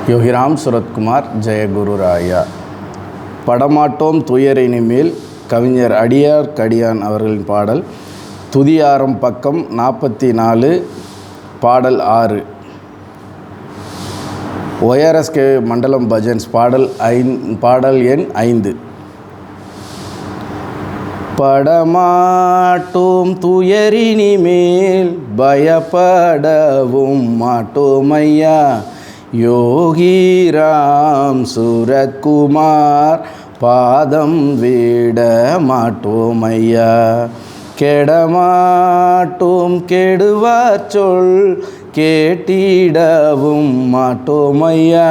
யோகிராம் சுரத்குமார் ஜெயகுருராயா. படமாட்டோம் துயரினிமேல் கவிஞர் அடியார் கடியான் அவர்களின் பாடல். துதியாரம் பக்கம் 44, பாடல் 6. ஒய்ஆர்எஸ்கே மண்டலம் பஜன்ஸ் பாடல் எண் 5. படமாட்டோம் துயரினிமேல் பயப்படவும் மாட்டோமையா, யோகிராம் சுரத்குமார் பாதம் விட மாட்டோமையா. கெடமாட்டோம் கெடுவார் சொல் கேட்டிடவும் மாட்டோமையா,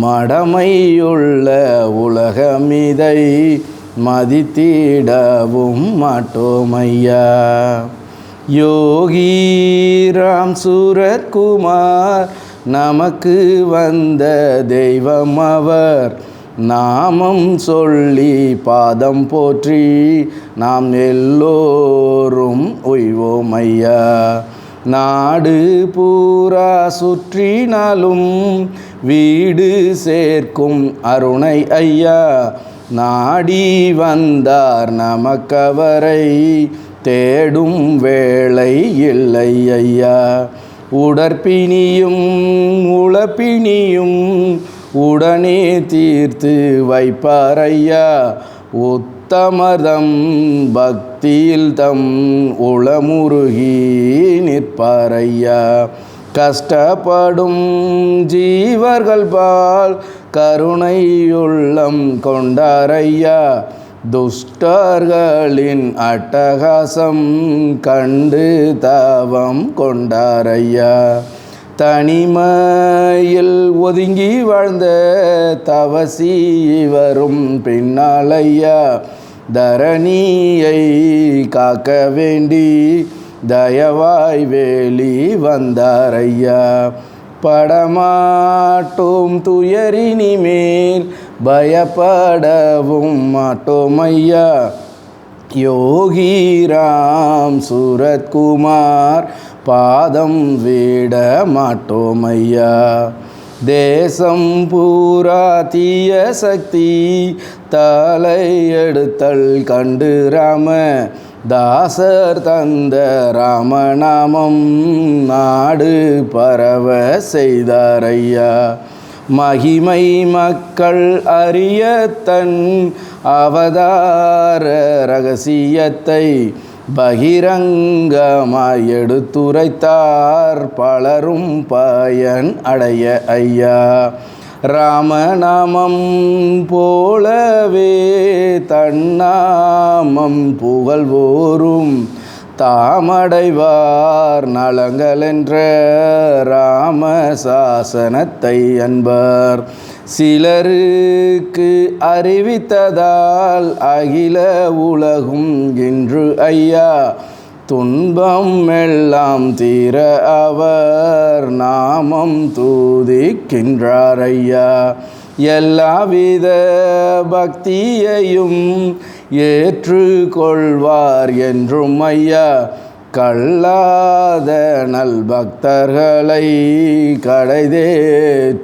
மடமையுள்ள உலகமிதை மதித்திடவும் மாட்டோமையா. யோகிராம் சுரத்குமார் நமக்கு வந்த தெய்வம் அவர், நாமம் சொல்லி பாதம் போற்றி நாம் எல்லோரும் உய்வோமையா. நாடு பூரா சுற்றினாலும் வீடு சேர்க்கும் அருணை ஐயா, நாடி வந்தார் நமக்கவரை தேடும் வேளை இல்லை ஐயா. உடற்பிணியும் உளப்பிணியும் உடனே தீர்த்து வைப்பாரையா, உத்தமதம் பக்தியில் தம் உளமுருகி நிற்பாரையா. கஷ்டப்படும் ஜீவர்கள் பால் கருணையுள்ளம் கொண்டாரையா, துஷ்டர்களின் அட்டகாசம் கண்டு தவம் கொண்டாரையா. தனிமையில் ஒதுங்கி வாழ்ந்த தவசி வரும் பின்னாலையா, தரணியை காக்க வேண்டி தயவாய் வேலி வந்தாரையா. படமாட்டோம் துயரினிமேல் பயப்படவும் மாட்டோமையா, யோகிராம் சுரத்குமார் பாதம் விட மாட்டோமையா. தேசம் பூரா தீய சக்தி தலையெடுத்தல் கண்டு ராம தாசர் தந்த ராமநாமம் நாடு பரவ செய்தாரையா. மகிமை மக்கள் அறிய தன் அவதார ரகசியத்தை பகிரங்கமாய் எடுத்துரைத்தார் பலரும் பயன் அடைய ஐயா. ராமநாமம் போலவே தன்னாமம் புகழ்வோரும் தாமடைவார் நலங்களென்ற ராம சாசனத்தை அன்பர் சிலருக்கு அறிவித்ததால் அகில உலகும் இன்று ஐயா. துன்பம் எல்லாம் தீர அவர் நாமம் தூதிக்கின்றார் ஐயா. எல்லாவித பக்தியையும் ஏற்றுக்கொள்வார் என்றும் ஐயா. கல்லாத நல் பக்தர்களை கடைதேற்றுவார்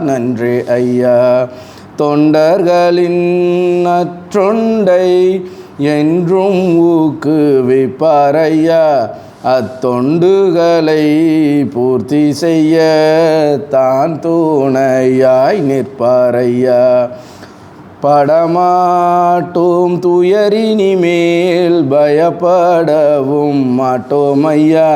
நன்றி ஐயா. தொண்டர்களின் நற்றொண்டை என்றும் ஊக்குவிப்பார் ஐயா. அத்தொண்டுகளை பூர்த்தி செய்ய தான் துணையாய் நிற்பார் ஐயா. படமாட்டோம் துயரினிமேல் பயப்படவும் மாட்டோமையா,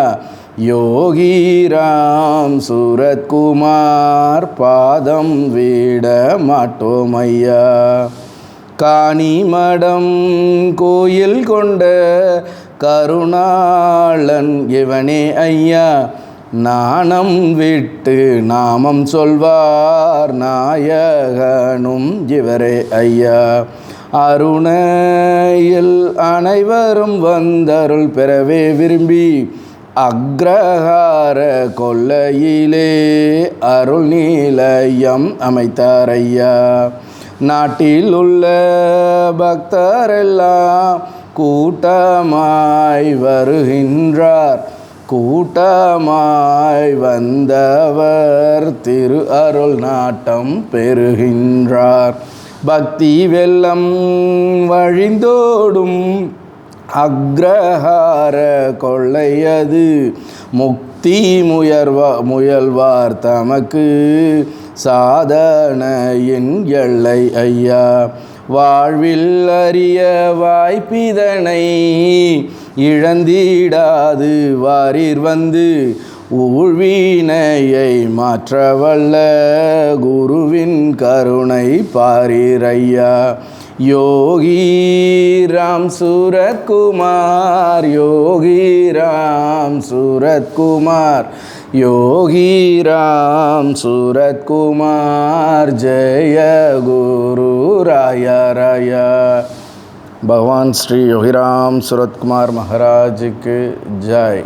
யோகிராம் சுரத்குமார் பாதம் விட மாட்டோமையா. காணிமடம் கோயில் கொண்ட கருணாளன் இவனே ஐயா, நாணம் விட்டு நாமம் சொல்வார் நாயகனும் இவரே ஐயா. அருணையில் அனைவரும் வந்தருள் பெறவே விரும்பி அக்ரஹார கொல்லையிலே அருள் நிலையம் அமைத்தார் ஐயா. நாட்டில் உள்ள பக்தரெல்லாம் கூட்டமாய் வருகின்றார், கூட்டமாய் வந்தவர் திரு அருள் நாட்டம் பெறுகின்றார். பக்தி வெள்ளம் வழிந்தோடும் அக்ரஹார கொள்ளையது முக்தி முயல்வார் தமக்கு சாதனையின் எல்லை ஐயா. வாழ்வில் அறிய வாய்ப்பிதனை இழந்திடாது வாரீர் வந்து ஊழ்வினையை மாற்றவல்ல குருவின் கருணை பாரீரையா. யோகி ராம் சூரத்குமார், யோகி ராம் சூரத்குமார், யோகி ராம் சூரத்குமார், ஜெய குரு ராயா ராயா. भगवान श्री योगीराम सूरतकुमार महाराज के जय.